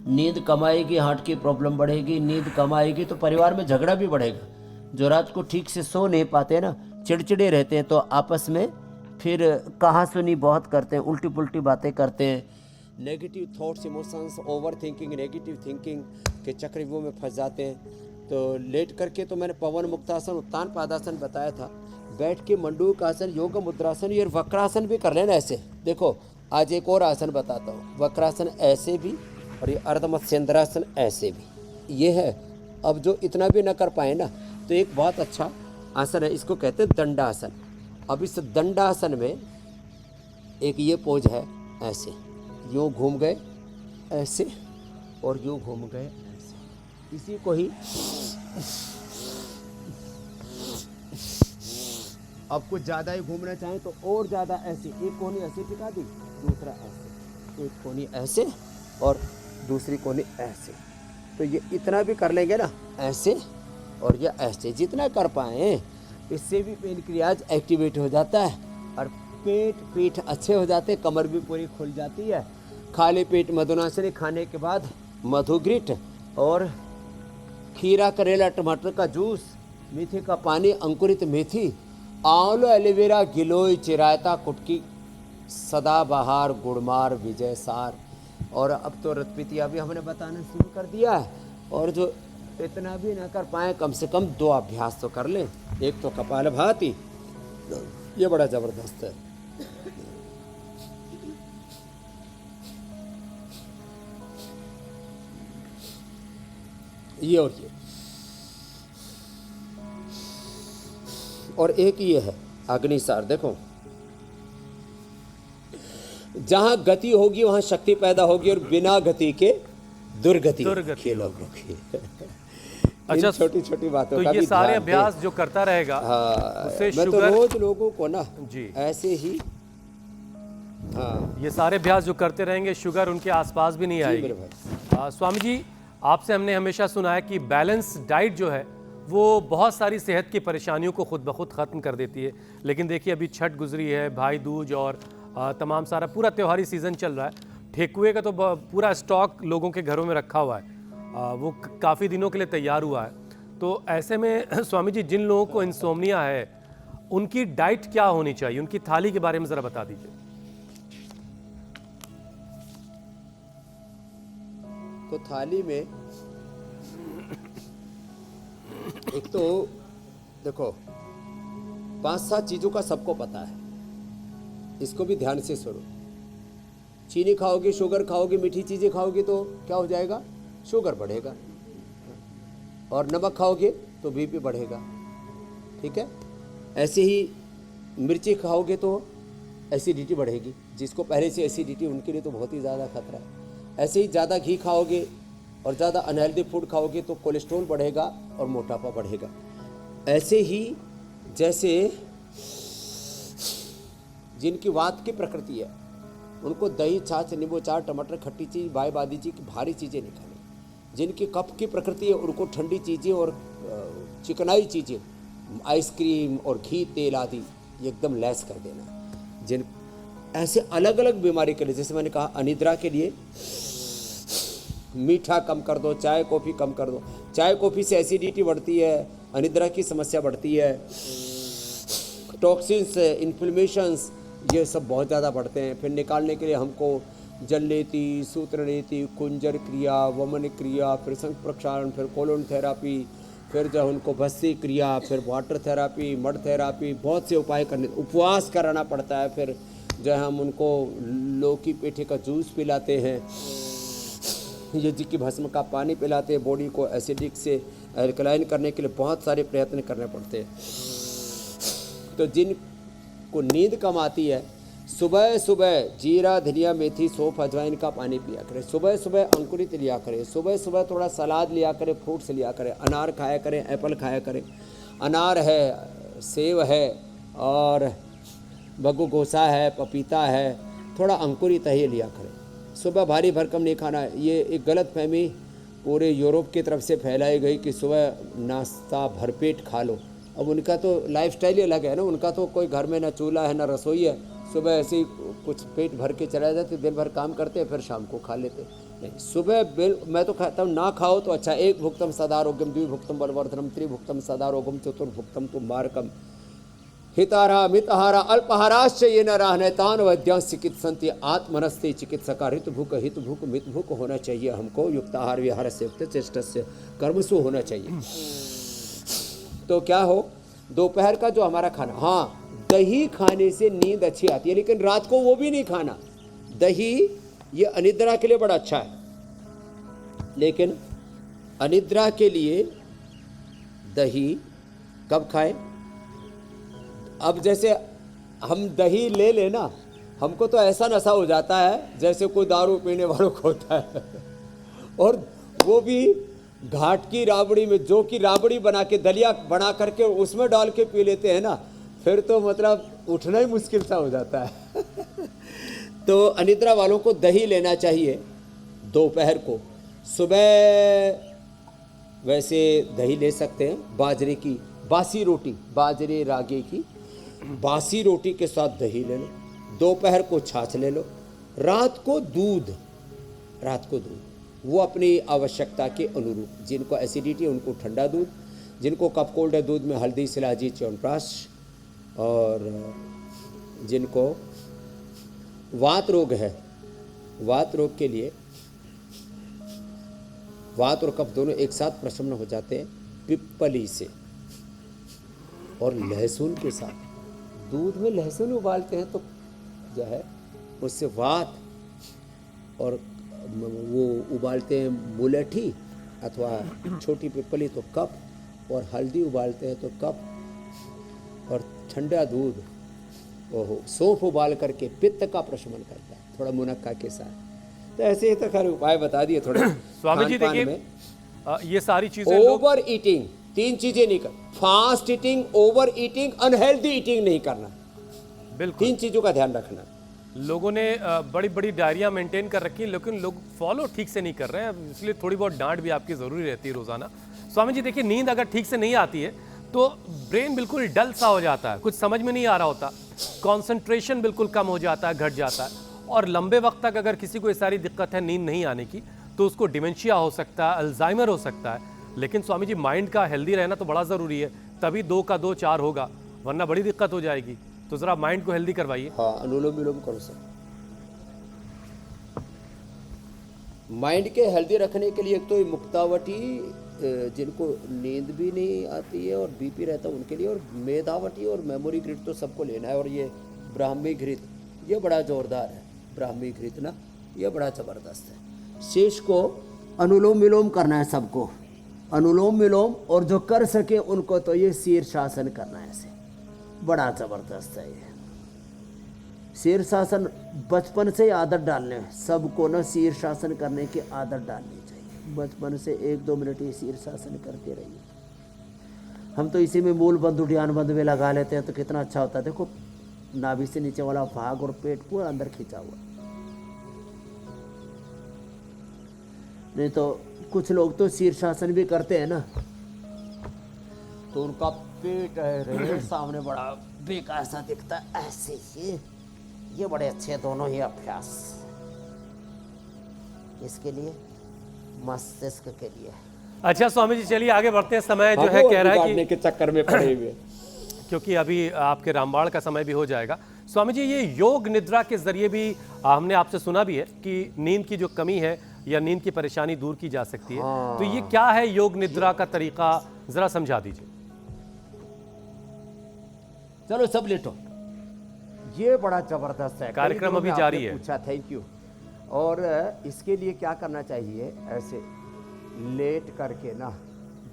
नींद कम आएगी, हार्ट की प्रॉब्लम बढ़ेगी। नींद कम आएगी तो परिवार में झगड़ा भी बढ़ेगा। जो रात को ठीक से सो नहीं पाते हैं ना, चिड़चिड़े रहते हैं, तो आपस में फिर कहा सुनी बहुत करते हैं, उल्टी पुल्टी बातें करते हैं। Negative thoughts, emotions, over thinking, negative thinking के चक्रव्यूह में फंस जाते हैं। तो लेट करके तो मैंने पवन मुक्तासन, उत्तान पादासन बताया था। बैठ के मंडूक आसन, योग मुद्रासन और वक्रासन भी कर लेना ऐसे। देखो आज एक और आसन बताता हूँ, वक्रासन ऐसे भी और ये अर्धमत्स्येंद्रासन ऐसे भी। ये है, अब जो इतना भी ना कर पाए ना, तो एक बहुत अच्छा आसन है, इसको कहते हैं दंडासन। अब इस दंडासन में एक ये पोज है, ऐसे यूँ घूम गए ऐसे और यूँ घूम गए ऐसे। इसी को ही अब कुछ ज़्यादा ही घूमना चाहें तो और ज़्यादा ऐसे, एक कोनी ऐसे टिका दी, दूसरा ऐसे, एक कोनी ऐसे और दूसरी कोनी ऐसे। तो ये इतना भी कर लेंगे ना, ऐसे और ये ऐसे, जितना कर पाएँ इससे भी पेनक्रियाज एक्टिवेट हो जाता है और पेट पीठ अच्छे हो जाते हैं, कमर भी पूरी खुल जाती है। खाली पेट मधुनाशनी खाने के बाद मधुग्रिट और खीरा, करेला, टमाटर का जूस, मेथी का पानी, अंकुरित मेथी, आंवला, एलोवेरा, गिलोय, चिरायता, कुटकी, सदाबहार, गुड़मार, विजय सार। और अब तो रतपितिया भी हमने बताना शुरू कर दिया है। और जो इतना भी ना कर पाए, कम से कम 2 अभ्यास तो कर लें। एक तो कपालभाति, ये बड़ा जबरदस्त है। ये और एक ये है अग्निसार। देखो, जहां गति होगी वहां शक्ति पैदा होगी और बिना गति के दुर्गति खेलोगे। अच्छा, छोटी छोटी बातों तो का ये भी सारे ध्यान अभ्यास जो करता रहेगा, उससे मैं तो शुगर, रोज लोगों को ना जी ऐसे ही, हाँ, ये सारे अभ्यास जो करते रहेंगे शुगर उनके आसपास भी नहीं आएगी। मेरे भाई। स्वामी जी, आपसे हमने हमेशा सुना है कि बैलेंस डाइट जो है वो बहुत सारी सेहत की परेशानियों को खुद ब खुद ख़त्म कर देती है। लेकिन देखिए अभी छठ गुजरी है, भाई दूज और तमाम सारा पूरा त्योहारी सीज़न चल रहा है। ठेकुए का तो पूरा स्टॉक लोगों के घरों में रखा हुआ है, वो काफ़ी दिनों के लिए तैयार हुआ है। तो ऐसे में स्वामी जी, जिन लोगों को इंसोम्निया है उनकी डाइट क्या होनी चाहिए, उनकी थाली के बारे में ज़रा बता दीजिए। तो थाली में एक तो देखो 5-7 चीज़ों का सबको पता है, इसको भी ध्यान से सुनो। चीनी खाओगे, शुगर खाओगे, मीठी चीज़ें खाओगे तो क्या हो जाएगा, शुगर बढ़ेगा। और नमक खाओगे तो बीपी बढ़ेगा, ठीक है। ऐसे ही मिर्ची खाओगे तो एसिडिटी बढ़ेगी, जिसको पहले से एसिडिटी उनके लिए तो बहुत ही ज़्यादा खतरा है। ऐसे ही ज़्यादा घी खाओगे और ज़्यादा अनहेल्दी फूड खाओगे तो कोलेस्ट्रॉल बढ़ेगा और मोटापा बढ़ेगा। ऐसे ही जैसे जिनकी वात की प्रकृति है उनको दही, छाछ, नींबू चाट, टमाटर, खट्टी चीज़, बाय बादी चीज़ की भारी चीज़ें नहीं खानी। जिनकी कफ की प्रकृति है उनको ठंडी चीज़ें और चिकनाई चीज़ें, आइसक्रीम और घी, तेल आदि एकदम लेस कर देना। जिन ऐसे अलग अलग बीमारी के लिए, जैसे मैंने कहा अनिद्रा के लिए मीठा कम कर दो, चाय कॉफ़ी कम कर दो। चाय कॉफ़ी से एसिडिटी बढ़ती है, अनिद्रा की समस्या बढ़ती है, टॉक्सिन्स, इन्फ्लेमेशंस, ये सब बहुत ज़्यादा बढ़ते हैं। फिर निकालने के लिए हमको जलनेति, सूत्रनेति, कुंजर क्रिया, वमन क्रिया, फिर संघ प्रक्षालन, फिर कोलोन थेरापी, फिर जो उनको भस्सी क्रिया, फिर वाटर थेरापी, मड थेरापी, बहुत से उपाय करने, उपवास कराना पड़ता है। फिर जो है हम उनको लौकी पेठे का जूस पिलाते हैं, ये जी की भस्म का पानी पिलाते हैं। बॉडी को एसिडिक से एल्कलाइन करने के लिए बहुत सारे प्रयत्न करने पड़ते हैं। तो जिनको नींद कम आती है, सुबह सुबह जीरा, धनिया, मेथी, सौंफ, अजवाइन का पानी पिया करें। सुबह सुबह अंकुरित लिया करें। सुबह सुबह थोड़ा सलाद लिया करें, फ्रूट्स लिया करें, अनार खाया करें, एप्पल खाया करें। अनार है, सेब है और बग्गू गोसा है, पपीता है, थोड़ा अंकुरित है, ये लिया करें। सुबह भारी भरकम नहीं खाना। ये एक गलत फहमी पूरे यूरोप की तरफ से फैलाई गई कि सुबह नाश्ता भरपेट खा लो। अब उनका तो लाइफस्टाइल ही अलग है ना, उनका तो कोई घर में ना चूल्हा है ना रसोई है। सुबह ऐसे ही कुछ पेट भर के चला जाते, दिन भर काम करते, फिर शाम को खा लेते। नहीं, सुबह मैं तो खाता हूँ, ना खाओ तो अच्छा। एक भुक्तम सदारोग्यम, द्विभुक्तम बलवर्धनम, त्रिभुक्तम सदारोग्यम, चतुर्भुक्तम तुम मारकम, हितारा मितहारा अल्पहाराश्च ये न रहने तान वैद्यांश चिकित्सन्ति आत्मनस्ते चिकित्सका। ऋतभुक, हितभुक, मितभुक होना चाहिए हमको। युक्ताहार विहार से युक्त चेष्टस्य कर्मसु होना चाहिए। तो क्या हो, दोपहर का जो हमारा खाना, हाँ दही खाने से नींद अच्छी आती है, लेकिन रात को वो भी नहीं खाना। दही ये अनिद्रा के लिए बड़ा अच्छा है, लेकिन अनिद्रा के लिए दही कब खाएं? अब जैसे हम दही ले लेना, हमको तो ऐसा नशा हो जाता है जैसे कोई दारू पीने वालों को होता है। और वो भी घाट की राबड़ी में, जो कि राबड़ी बना के, दलिया बना करके उसमें डाल के पी लेते हैं ना, फिर तो मतलब उठना ही मुश्किल सा हो जाता है। तो अनिद्रा वालों को दही लेना चाहिए दोपहर को। सुबह वैसे दही ले सकते हैं, बाजरे की बासी रोटी, बाजरे रागे की बासी रोटी के साथ दही ले लो। दोपहर को छाछ ले लो। रात को दूध, वो अपनी आवश्यकता के अनुरूप। जिनको एसिडिटी है उनको ठंडा दूध, जिनको कफ कोल्ड है दूध में हल्दी, शिलाजी, च्यवनप्राश, और जिनको वात रोग है, वात रोग के लिए वात और कफ दोनों एक साथ प्रशमन हो जाते हैं पिप्पली से और लहसुन के साथ। दूध में लहसुन उबालते हैं तो जो है उससे वात, और वो उबालते हैं मुलठी अथवा छोटी पिप्पली तो कफ, और हल्दी उबालते हैं तो कफ, और ठंडा दूध सौंफ उबाल करके पित्त का प्रशमन करता है, थोड़ा मुनक्का के साथ। तो ऐसे ही तो खैर उपाय बता दिए थोड़े। स्वामी जी देखिए, ये सारी चीजें ओवर ईटिंग, 3 चीजें नहीं कर, fast eating, over eating, unhealthy eating नहीं करना। बिल्कुल 3 चीजों का ध्यान रखना। लोगों ने बड़ी बड़ी डायरियां मेंटेन कर रखी, लेकिन लोग फॉलो ठीक से नहीं कर रहे हैं, इसलिए थोड़ी बहुत डांट भी आपकी ज़रूरी रहती है रोज़ाना। स्वामी जी देखिए, नींद अगर ठीक से नहीं आती है तो ब्रेन बिल्कुल डल सा हो जाता है, कुछ समझ में नहीं आ रहा होता, कंसंट्रेशन बिल्कुल कम हो जाता है, घट जाता है, और लंबे वक्त तक अगर किसी को ये सारी दिक्कत है नींद नहीं आने की तो उसको डिमेंशिया हो सकता है, अल्जाइमर हो सकता है। लेकिन स्वामी जी माइंड का हेल्दी रहना तो बड़ा ज़रूरी है, तभी 2 का 2 4 होगा, वरना बड़ी दिक्कत हो जाएगी। तो ज़रा माइंड को हेल्दी करवाइए। हाँ, अनुलोम विलोम करो सर। माइंड के हेल्दी रखने के लिए एक तो मुक्तावटी, जिनको नींद भी नहीं आती है और बीपी रहता है उनके लिए, और मेधावटी और मेमोरी ग्रिड तो सबको लेना है, और ये ब्राह्मी घृत ये बड़ा जोरदार है। ब्राह्मी घृत ना ये बड़ा ज़बरदस्त है। शेष को अनुलोम विलोम करना है सबको, अनुलोम विलोम, और जो कर सके उनको तो ये शीर्षासन करना है ऐसे। बड़ा जबरदस्त है ये। शीर्षासन बचपन से ही आदत डालने, सबको ना शीर्षासन करने की आदत डालनी चाहिए। बचपन से 1-2 मिनट ये शीर्षासन करते रहिए। हम तो इसी में मूल बंद उद्यान बंद में लगा लेते हैं तो कितना अच्छा होता है। देखो नाभि से नीचे वाला भाग और पेट पूरा अंदर खींचा हुआ। नहीं तो कुछ लोग तो शीर्षासन भी करते हैं ना, तो उनका पेट है सामने बड़ा बेकार सा दिखता है ऐसे ही। ये बड़े अच्छे दोनों ही अभ्यास इसके लिए, मस्तिष्क के लिए। अच्छा स्वामी जी चलिए आगे बढ़ते हैं। समय जो है कह रहा है कि के चक्कर में पड़े हुए क्योंकि अभी आपके रामबाण का समय भी हो जाएगा। स्वामी जी ये योग निद्रा के जरिए भी हमने आपसे सुना भी है कि नींद की जो कमी है या नींद की परेशानी दूर की जा सकती है। तो ये क्या है योग निद्रा का तरीका, जरा समझा दीजिए। चलो सब लेटो। ये बड़ा जबरदस्त है। कार्यक्रम अभी जारी है। पूछा, थैंक यू। और इसके लिए क्या करना चाहिए, ऐसे लेट करके ना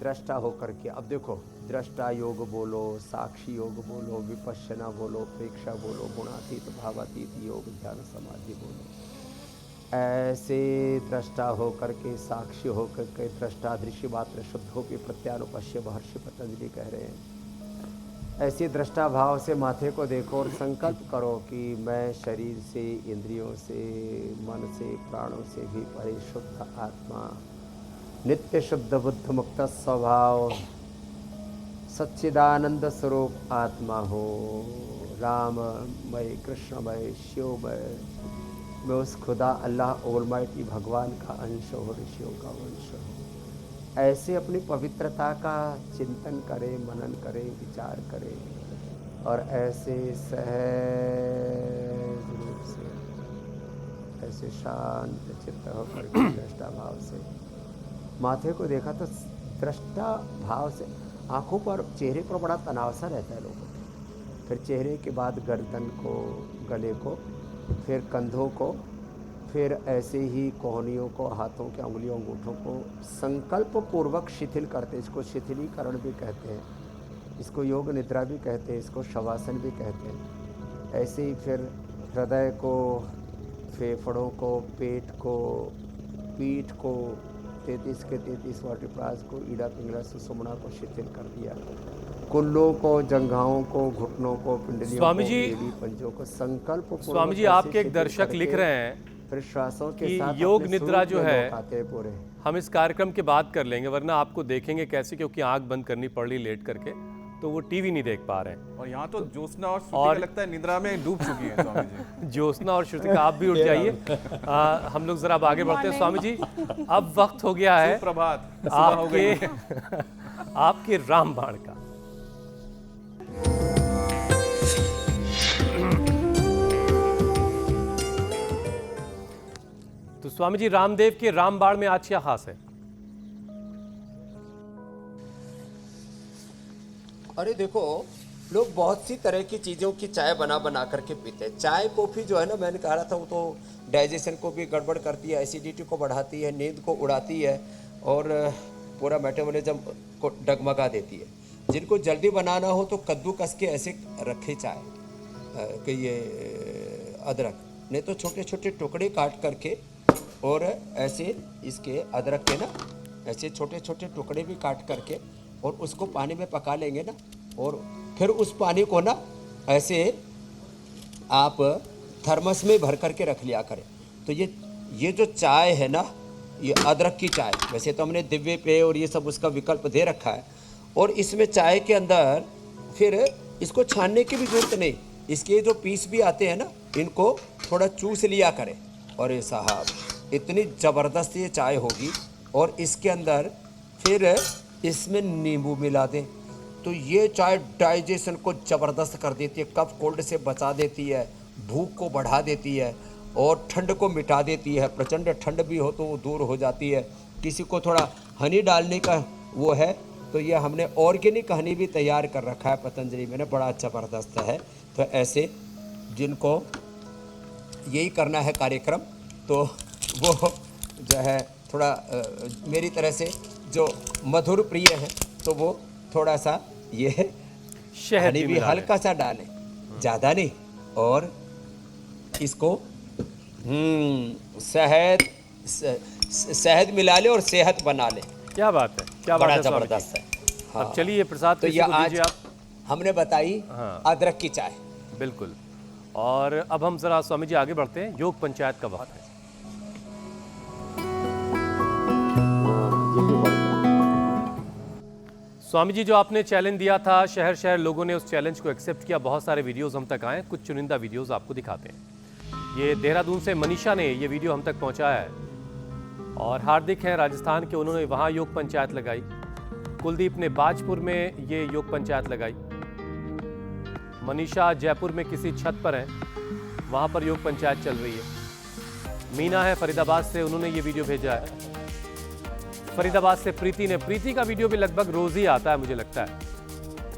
दृष्टा होकर के। अब देखो दृष्टा योग बोलो, साक्षी योग बोलो, विपश्यना बोलो, प्रेक्षा बोलो, गुणातीत भावातीत योग, ध्यान समाधि बोलो। ऐसे दृष्टा होकर के, साक्षी होकर के, दृष्टा दृश्य मात्र शुद्धोपि प्रत्यानुपश्य महर्षि पतंजलि कह रहे हैं। ऐसे दृष्टा भाव से माथे को देखो और संकल्प करो कि मैं शरीर से, इंद्रियों से, मन से, प्राणों से भी परे शुद्ध आत्मा, नित्य शुद्ध बुद्ध मुक्त स्वभाव, सच्चिदानंद स्वरूप आत्मा हो, राममय, कृष्णमय, शिवमय। मैं उस खुदा अल्लाह ऑलमाइटी भगवान का अंश हो, ऋषियों का वंश हो। ऐसे अपनी पवित्रता का चिंतन करें, मनन करें, विचार करें और ऐसे सहज रूप से, ऐसे शांत चित्त होकर के दृष्टा भाव से माथे को देखा तो दृष्टा भाव से आंखों पर, चेहरे पर बड़ा तनाव सा रहता है लोगों को। फिर चेहरे के बाद गर्दन को, गले को, फिर कंधों को, फिर ऐसे ही कोहनियों को, हाथों के अंगुलियों, अंगूठों को संकल्प पूर्वक शिथिल करते। इसको शिथिलीकरण भी कहते हैं, इसको योग निद्रा भी कहते हैं, इसको शवासन भी कहते हैं। ऐसे ही फिर हृदय को, फेफड़ों को, पेट को, पीठ को, 33 के 33 वर्टिब्रास को, ईड़ा पिंगला सुषुम्ना को शिथिल कर दिया। कुल्लों को, जंघाओं को, घुटनों को, पिंडलियों स्वामी को, जी, एड़ी पंजों को संकल्प। स्वामी जी आपके एक दर्शक लिख रहे हैं फिर श्वासों के कि साथ योग अपने निद्रा स्वरूप जो में है लौटाते हैं पूरे। हम इस कार्यक्रम के बाद कर लेंगे, वरना आपको देखेंगे कैसे, क्योंकि आंख बंद करनी पड़ रही लेट करके, तो वो टीवी नहीं देख पा रहे हैं। और यहाँ तो ज्योत्सना और श्रुतिका लगता है निद्रा में डूब चुकी है स्वामी जी। ज्योत्सना और श्रुतिका आप भी उठ जाइए। हम लोग जरा अब आगे बढ़ते हैं। स्वामी जी अब वक्त हो गया है सुप्रभात, सुबह हो गई है। आपके रामबाण का। तो स्वामी जी रामदेव के रामबाण में आज क्या खास है? अरे देखो, लोग बहुत सी तरह की चीज़ों की चाय बना बना करके पीते हैं। चाय कॉफ़ी जो है ना, मैंने कहा था वो तो डाइजेशन को भी गड़बड़ करती है, एसिडिटी को बढ़ाती है, नींद को उड़ाती है और पूरा मेटाबॉलिज्म को डगमगा देती है। जिनको जल्दी बनाना हो तो कद्दू कस के ऐसे रखे चाय कि ये अदरक, नहीं तो छोटे छोटे टुकड़े काट करके और ऐसे इसके अदरक के ना ऐसे छोटे छोटे टुकड़े भी काट करके और उसको पानी में पका लेंगे ना, और फिर उस पानी को ना ऐसे आप थर्मस में भर करके रख लिया करें। तो ये जो चाय है ना, ये अदरक की चाय, वैसे तो हमने दिव्य पेय और ये सब उसका विकल्प दे रखा है, और इसमें चाय के अंदर फिर इसको छानने की भी जरूरत नहीं, इसके जो पीस भी आते हैं ना, इनको थोड़ा चूस लिया करें। और ये साहब इतनी ज़बरदस्त ये चाय होगी, और इसके अंदर फिर इसमें नींबू मिला दें तो ये चाय डाइजेशन को ज़बरदस्त कर देती है, कफ कोल्ड से बचा देती है, भूख को बढ़ा देती है और ठंड को मिटा देती है। प्रचंड ठंड भी हो तो वो दूर हो जाती है। किसी को थोड़ा हनी डालने का वो है तो ये हमने ऑर्गेनिक हनी भी तैयार कर रखा है पतंजलि में, बड़ा ज़बरदस्त है। तो ऐसे जिनको यही करना है कार्यक्रम, तो वो जो है थोड़ा मेरी तरह से जो मधुर प्रिय है, तो वो थोड़ा सा ये शहद पानी भी भी मिला हल्का सा डालें, ज्यादा नहीं। और इसको शहद मिला ले और सेहत बना ले। क्या बात है, क्या बात बड़ा है स्वामी जी। जबरदस्त है। हाँ। अब चलिए प्रसाद तो किसी ये को आज दीजिए आप। हमने बताई हाँ। अदरक की चाय। बिल्कुल। और अब हम जरा स्वामी जी आगे बढ़ते हैं। योग पंचायत का वक्त है। स्वामी जी, जो आपने चैलेंज दिया था, शहर शहर लोगों ने उस चैलेंज को एक्सेप्ट किया। बहुत सारे वीडियोस हम तक आए, कुछ चुनिंदा वीडियोस आपको दिखाते हैं। ये देहरादून से मनीषा ने ये वीडियो हम तक पहुंचाया है। और हार्दिक हैं राजस्थान के, उन्होंने वहाँ योग पंचायत लगाई। कुलदीप ने बाजपुर में ये योग पंचायत लगाई। मनीषा जयपुर में किसी छत पर है, वहाँ पर योग पंचायत चल रही है। मीना है फरीदाबाद से, उन्होंने ये वीडियो भेजा है। फरीदाबाद से प्रीति ने, प्रीति का वीडियो भी लगभग रोज ही आता है मुझे लगता है।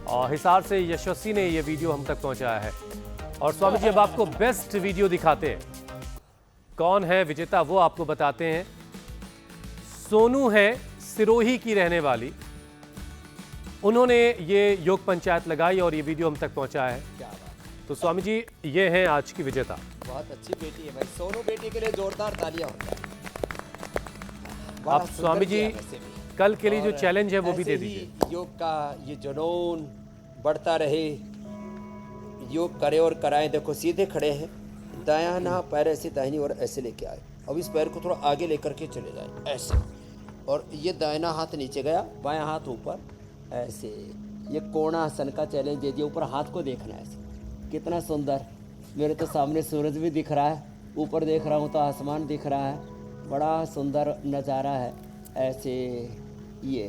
और हिसार से यशस्वी ने ये वीडियो हम तक पहुंचाया है। और स्वामी जी अब आपको बेस्ट वीडियो दिखाते हैं। कौन है विजेता वो आपको बताते हैं। सोनू है सिरोही की रहने वाली, उन्होंने ये योग पंचायत लगाई और ये वीडियो हम तक पहुंचाया है। तो स्वामी जी ये हैं आज की विजेता। बहुत अच्छी बेटी है भाई, सोनू बेटी के लिए जोरदार तालियां होता है। बड़ा अब सुंदर स्वामी जी किया वैसे भी। कल के लिए जो और चैलेंज है वो भी ऐसे दे ही दीजिए। योग का ये जुनून बढ़ता रहे, योग करे और कराएं। देखो सीधे खड़े हैं, दायां ना पैर ऐसे दाहिनी और ऐसे लेके आए। अब इस पैर को थोड़ा आगे लेकर के चले जाए ऐसे, और ये दाहिना हाथ नीचे गया, बायां हाथ ऊपर ऐसे। ये कोणासन का चैलेंज दे दिया। ऊपर हाथ को देखना है ऐसे। कितना सुंदर, मेरे तो सामने सूरज भी दिख रहा है, ऊपर देख रहा हूँ तो आसमान दिख रहा है। बड़ा सुंदर नज़ारा है। ऐसे ये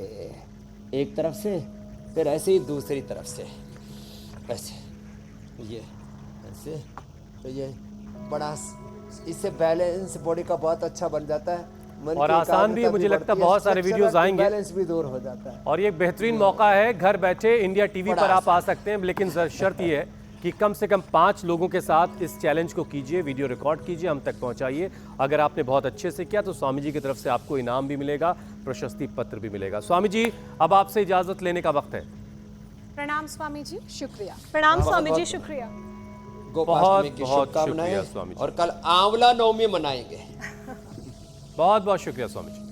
एक तरफ से, फिर ऐसे ही दूसरी तरफ से ऐसे, ये ऐसे। तो ये बड़ा, इससे बैलेंस बॉडी का बहुत अच्छा बन जाता है। मन और की आसान भी एकाग्रता मुझे लगता है, बढ़ती है, बहुत सारे स्ट्रक्चर वीडियोस और आएंगे। बैलेंस भी दूर हो जाता है। और ये एक बेहतरीन मौका है, घर बैठे इंडिया टीवी बड़ा पर आप आ सकते हैं। लेकिन शर्त ये है कि कम से कम 5 लोगों के साथ इस चैलेंज को कीजिए, वीडियो रिकॉर्ड कीजिए, हम तक पहुंचाइए। अगर आपने बहुत अच्छे से किया तो स्वामी जी की तरफ से आपको इनाम भी मिलेगा, प्रशस्ति पत्र भी मिलेगा। स्वामी जी अब आपसे इजाजत लेने का वक्त है। प्रणाम स्वामी जी, शुक्रिया। प्रणाम स्वामी जी, शुक्रिया। गोपाष्टमी की बहुत शुभकामनाएं। शुक्रिया स्वामी जी। और कल आंवला नवमी मनाएंगे। बहुत बहुत शुक्रिया स्वामी जी।